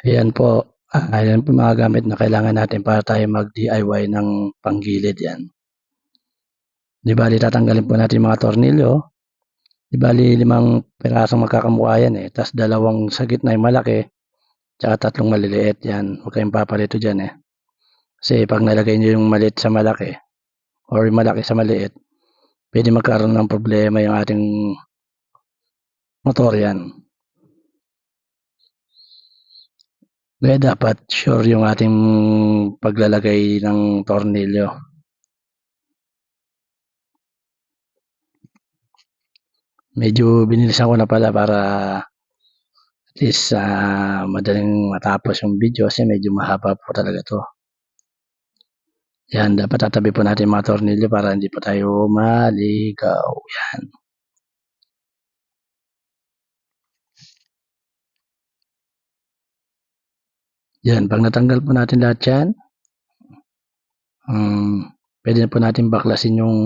Ayan po, ayan po mga gamit na kailangan natin para tayo mag-DIY ng panggilid 'yan. 'Di bale tatanggalin po natin yung mga tornilyo, 'di bale 5 pirasong magkakamukha 'yan, ta's 2 sa gitna yung malaki, tsaka 3 maliliit 'yan, huwag kayong papalito diyan, Kasi 'pag nilagay niyo yung maliit sa malaki or yung malaki sa maliit, puwede magkaroon ng problema yung ating motor 'yan. Kaya dapat sure yung ating paglalagay ng tornilyo. Medyo binilisan ko na pala para at least, madaling matapos yung video kasi medyo mahaba po talaga 'to. Yan, dapat tatabi po natin yung mga tornilyo para hindi po tayo maligaw, yan. Yan, 'pag natanggal po natin lahat yan, puwede na po natin baklasin yung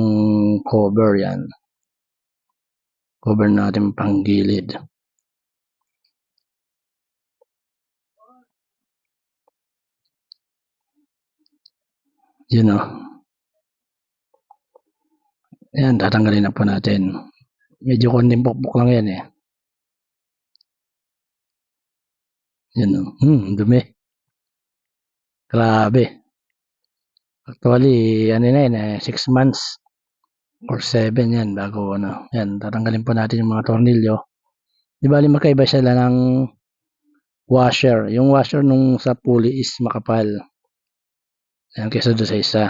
cover, yan. Cover natin panggilid. Yun, Ayan, tatanggalin na po natin. Medyo konting pukpok lang yan, Yan, dumi. Grabe. Actually ano na yan, 6 months or 7 yan bago yan tatanggalin po natin yung mga tornilyo. 'Di bale magkaiba sila ng washer, yung washer nung sa pulley is makapal. Yan kaysa dun sa isa.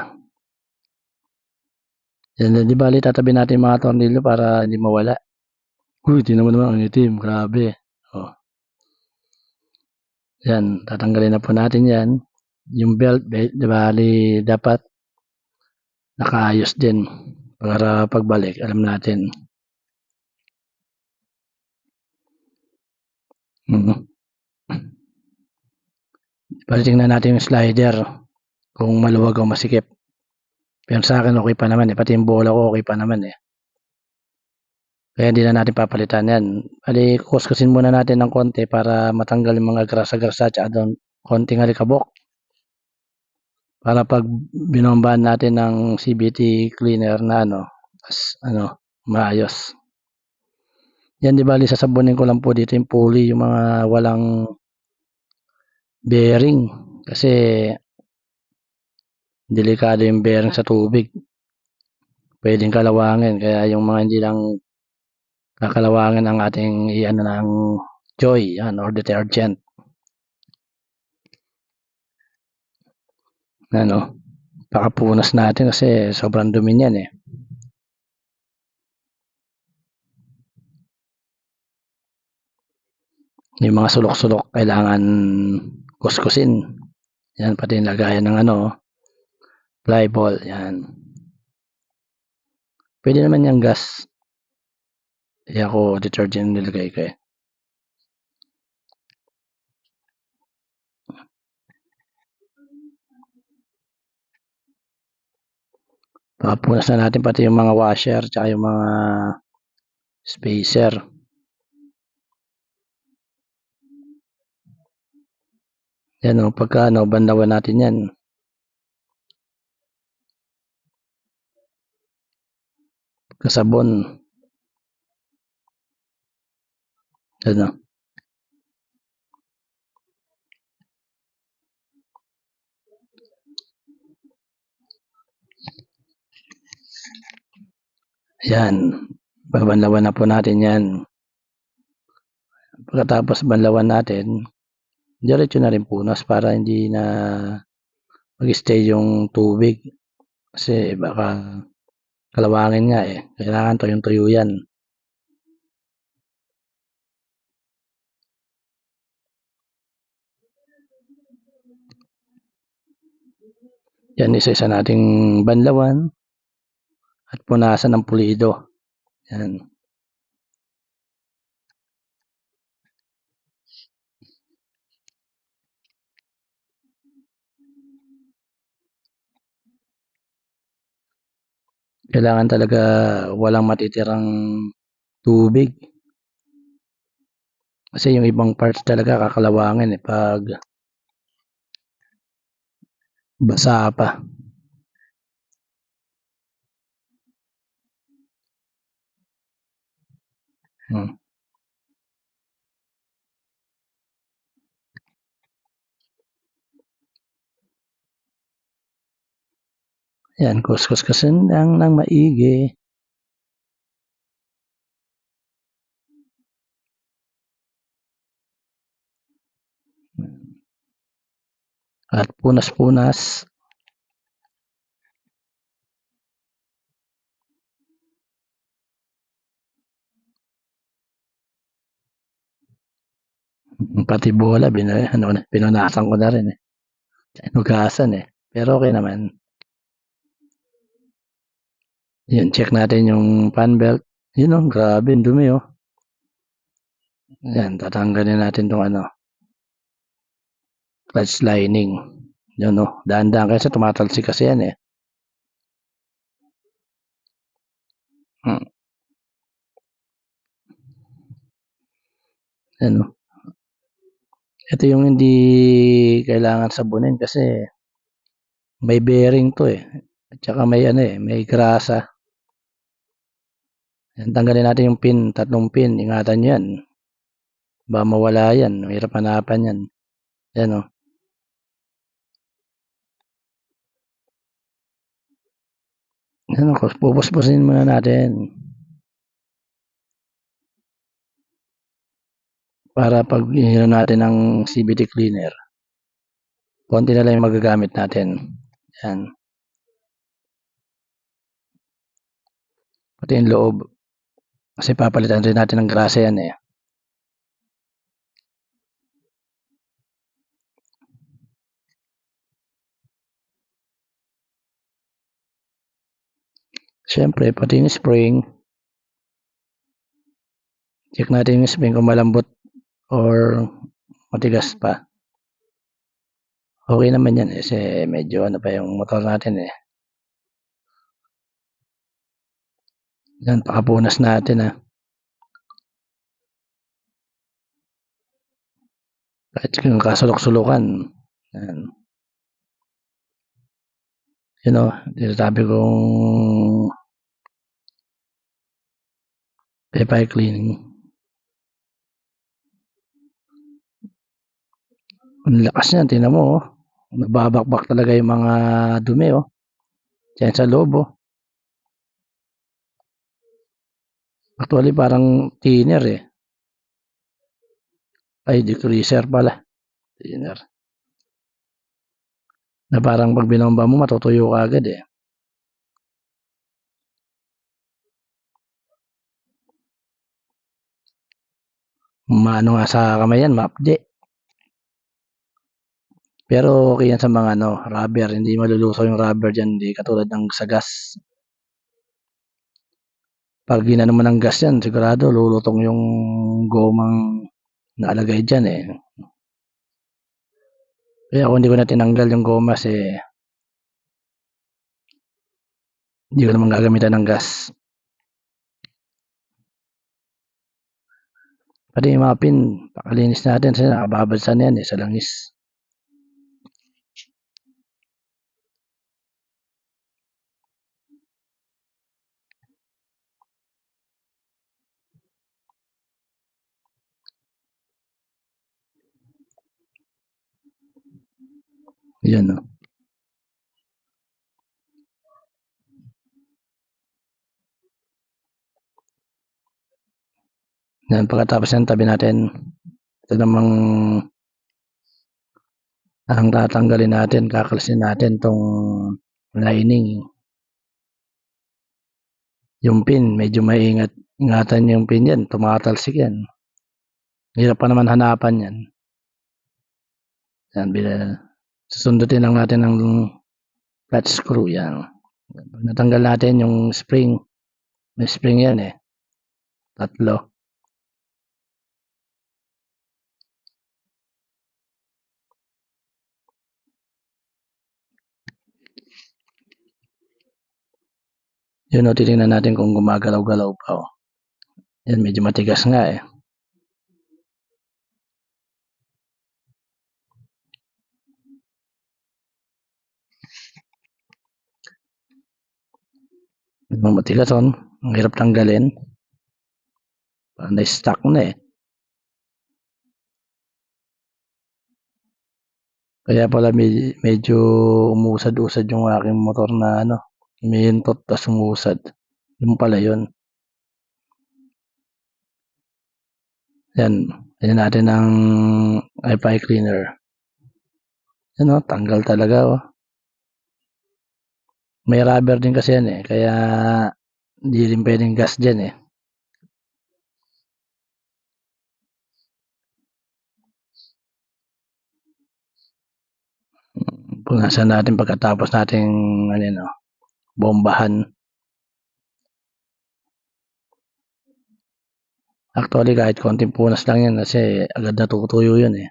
Yan, 'di bale tatabi natin yung mga tornilyo para hindi mawala. Uy, tingnan mo naman ang itim, grabe. Oh. Yan, tatanggalin na po natin yan. Yung belt, 'di bale dapat nakaayos din para pagbalik alam natin. Bale tingnan natin yung slider kung maluwag o masikip. Pero sa akin okay pa naman, pati yung bola ko okay pa naman, Kaya hindi na natin papalitan yan. Bale kukuskusin muna natin ng konti para matanggal yung mga grasa-grasa tsaka doon konting alikabok. Para 'pag binombahan natin ng CVT cleaner na maayos. Yan 'di bale sasabunin ko lang po dito yung pulley, yung mga walang bearing kasi delikado yung bearing sa tubig. Puwedeng kalawangin kaya yung mga hindi lang kakalawangin ang ating ng Joy yan or detergent. Pakapunas natin kasi sobrang dumi niyan, Yung mga sulok-sulok kailangan kuskusin. Yan, pati yung lagayan ng fly ball, yan. Pwede naman yung gas. Ako detergent nilagay ko, Papunas na natin pati yung mga washer tsaka yung mga spacer. Yan pagka banlawan natin yan. Kasabon. Yan. Babanlawan na po natin yan. Pagkatapos banlawan natin, diretso na rin punas para hindi na mag-stay yung tubig. Kasi baka kalawangin nga, Kailangan tuyong-tuyo yan. Yan, isa-isa nating banlawan at punasan ng pulido. Yan. Kailangan talaga walang matitirang tubig. Kasi yung ibang parts talaga kakalawangin, eh, 'pag basa pa. Hmm, 'yan kuskus-kusin lang ng maigi. At punas-punas. Pati bola pinunasan ko na rin, eh, hinugasan, eh, pero okey naman. 'Yun check natin yung fan belt, 'yun, oh, grabe ang dumi, oh. 'Yan tatanggalin natin 'tong ano, clutch lining. 'Yun, oh, dahan-dahan kasi tumatalsik kasi 'yan, eh. Hmm, 'yan, oh. Ito yung hindi kailangan sabunin kasi may bearing 'to, eh, at saka may ano, eh, may grasa. 'Yan tanggalin natin yung pin, 3 pin, ingatan niyo 'yan, baka mawala 'yan, mahirap hanapan 'yan. 'Yan, oh. 'Yan, oh, pupuspusin muna natin para 'pag ininom natin ng CVT cleaner, konti na lang yung magagamit natin. 'Yan, pati yung loob kasi papalitan rin natin ng grasa 'yan, eh. Siyempre pati yung spring, check natin yung spring kung malambot or matigas pa. Okey naman 'yan, eh, kasi medyo ano pa yung motor natin, eh. 'Yan pakapunas natin, kahit yung kasulok-sulukan, 'yan. 'Yun, oh, sinasabi kong PayPal cleaning. Ang lakas niyan tingnan mo, oh, nagbabakbak talaga yung mga dumi, oh, diyan sa loob, oh. Actually parang thinner, eh, ay degreaser pala, thinner. Na parang 'pag binomba mo matutuyo kaagad, eh. Maano nga sa kamay 'yan, mahapdi. Pero okey 'yan sa mga ano, rubber, hindi malulusaw yung rubber diyan, hindi katulad ng sa gas. 'Pag inano mo ng gas 'yan sigurado lulutong yung gomang nakalagay diyan, eh. Kaya ako hindi ko na tinanggal yung goma kasi hindi ko naman gagamitan ng gas. Pati yung mga pin pakalinis natin kasi nakababad na 'yan, eh, sa langis. 'Yun, oh. 'Yan pagkatapos niyan tabi natin. Ito namang ang tatanggalin natin, kakalisin natin 'tong lining. Yung pin medyo ingatan yung pin 'yan, tumatalsik 'yan. Hirap pa naman hanapan 'yan. 'Yan susundutin lang natin ng clutch screw 'yan. 'Pag natanggal natin yung spring, may spring 'yan, eh, 3. 'Yun, oh, titingnan natin kung gumagalaw-galaw pa, oh. 'Yan medyo matigas nga, eh. Yung matigas ang hirap tanggalin. Parang na-stuck na eh. Kaya pala medyo umusad-usad yung aking motor na umihintot tas umusad. Yun pala yun. Yan. Yan natin ang FI cleaner. Yan tanggal talaga May rubber din kasi yan eh. Kaya hindi rin pwedeng gas dyan eh. Punasan natin pagkatapos nating bombahan. Actually kahit konting punas lang yan kasi agad natutuyo yun eh.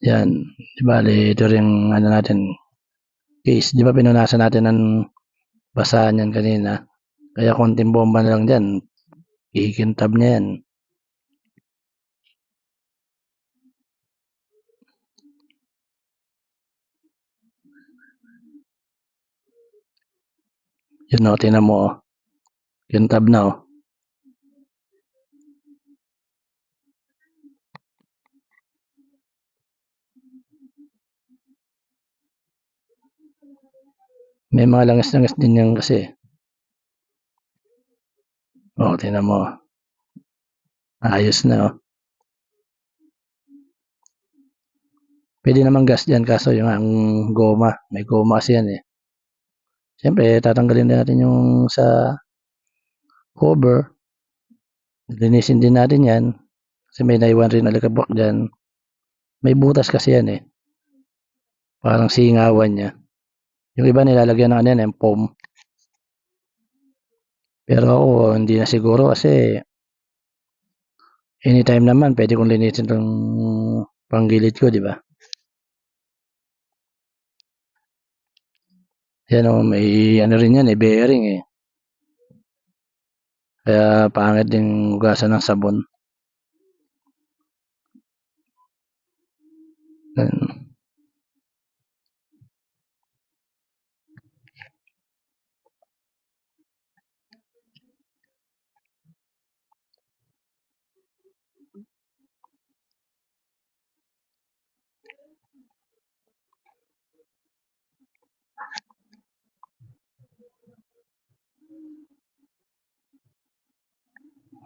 Yan. Di bale, ito rin natin case. Di ba pinunasan natin ng basahan yan kanina? Kaya konting bomba na lang dyan. Ikintab niya yan. Yun tinan mo Kintab na May mga langis-langis din yan kasi. Tinan mo. Ayos na Pwede naman gas dyan kaso yung ang goma. May goma kasi yan eh. Siyempre, tatanggalin din natin yung sa cover. Linisin din natin yan. Kasi may naiwan rin alikabok dyan. May butas kasi yan eh. Parang singawan niya. Yung iba nilalagyan ng yung foam. Pero ako, hindi na siguro kasi anytime naman, pwede kong linisin itong panggilid ko, di ba? Yan may rin yan bearing eh. Kaya pangit din hugasan ng sabon.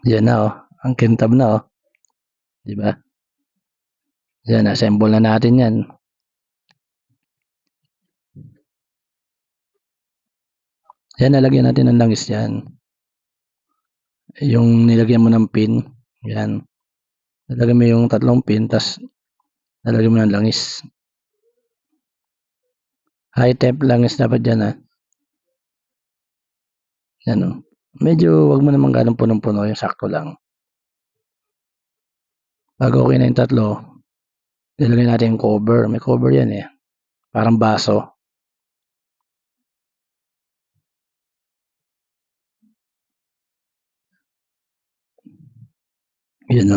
Yan na ang kintab na di ba? Yan, assemble na natin yan. Yan, nalagyan natin ng langis yan. Yung nilagyan mo ng pin, yan. Nalagyan mo yung tatlong pin, tas nalagyan mo ng langis. High temp langis dapat dyan Yan Medyo wag mo naman ganun punong-puno, yung sakto lang. Pag okay na yung tatlo, nilagyan natin yung cover. May cover yan eh. Parang baso. Yun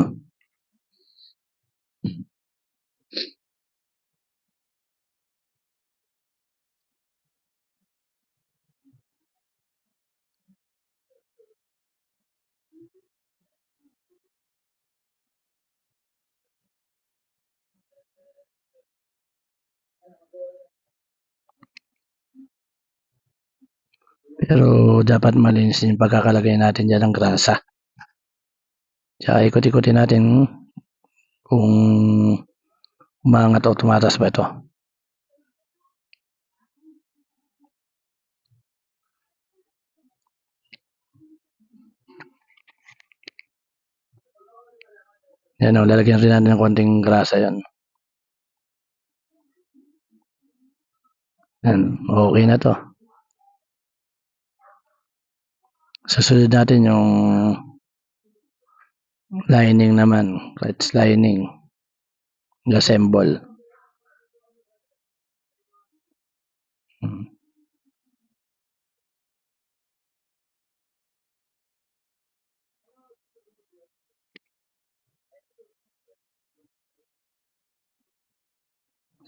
Pero dapat malinis yung pagkakalagay natin dyan ng grasa. Tsaka ikot-ikotin natin kung umangat o tumatas ba ito. Yan lalagyan rin natin ng konting grasa yan. Yan, okay na to. Susunod natin yung lining naman, clutch lining. Assemble.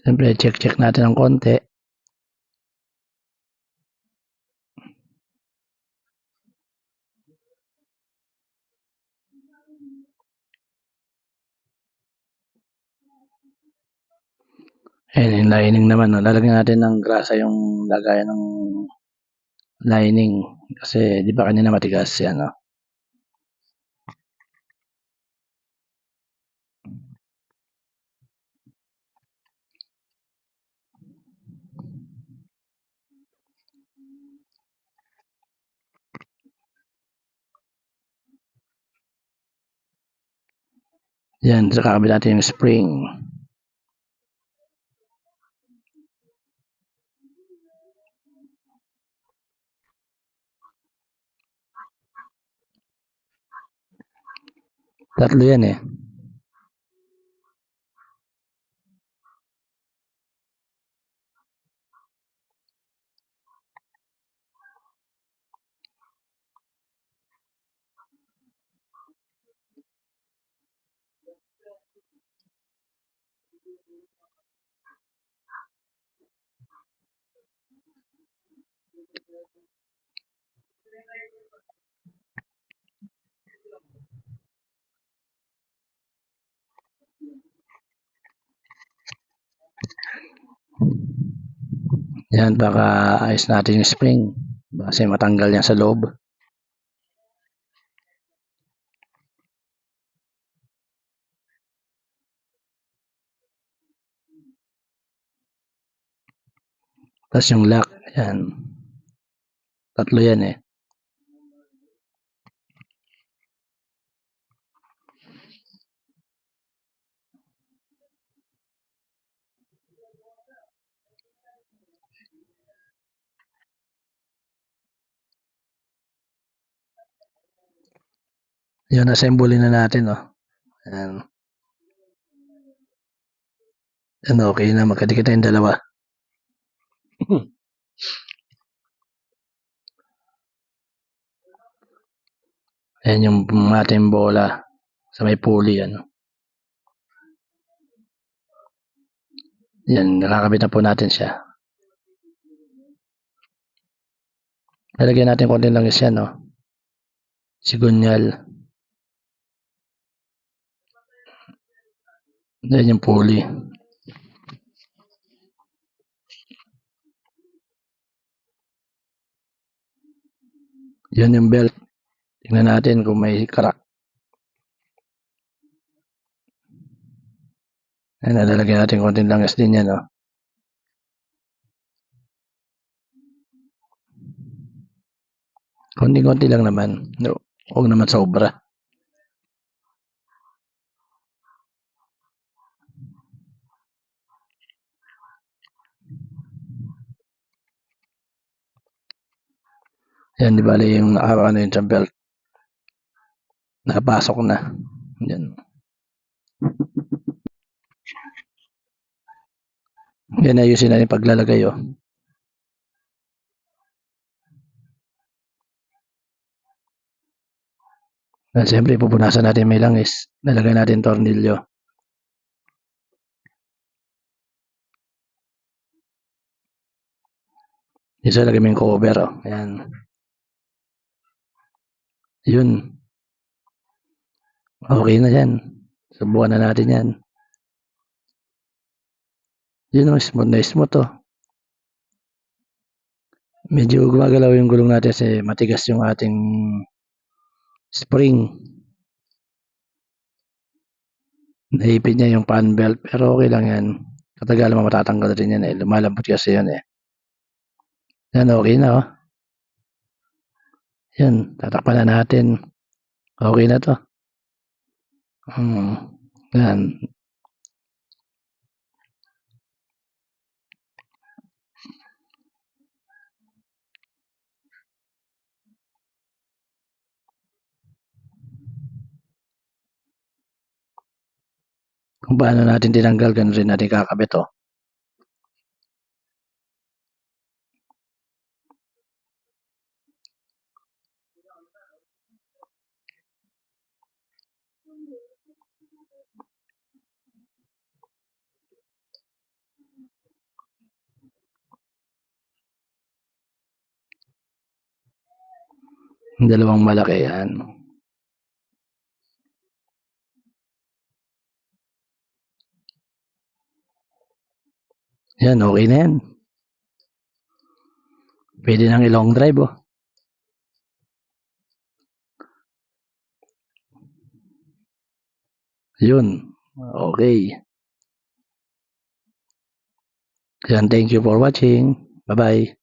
Siyempre check natin ng konti. Ayan yung lining naman, no? Lalagyan natin ng grasa yung lagayan ng lining. Kasi di ba kanina matigas yan, no? Yan, saka kabit natin yung spring. Tatlo yan eh. Yan, baka ayos natin yung spring. Kasi matanggal yan sa loob. Tapos yung lock, yan. Tatlo yan eh. Yun, assemble na natin, oh. Yan. Yan, okay na. Magkadikit tayong dalawa. Ayan yung ating bola sa may pulley, ano. Yan, nakakabit na po natin siya. Lalagyan natin konti lang yan, no. Sigunyal. Yan yung pulley. Yan yung belt. Tingnan natin kung may crack. Ayan, lalagyan natin konting langas din yan, no. Konti-konti lang naman. No, huwag naman sobra. Yan, di bali yung ano yun sa belt. Napasok na. Yan. Yan, ayusin natin paglalagay, oh. Yan, siyempre, pupunasan natin may langis. Nalagay natin tornilyo. Isa lagay mo yung cover, oh. Ayan. Yun. Okay na yan. Subukan na natin yan. Yun, oh, smooth na smooth, oh. Medyo gumagalaw yung gulong natin kasi matigas yung ating spring. Naipit niya yung fan belt pero okay lang yan. Katagalan mo matatanggal rin yan eh. Lumalambot kasi yan eh. Yan, okay na, oh. Yan, tatakpan na natin. Okay na to. Yan. Kung paano natin tinanggal, ganun rin natin kakabit, oh. Yung dalawang malaki yan. Yan, okay na yan. Pwede nang i-long drive, oh. Yun. Okay. Yan, thank you for watching. Bye-bye.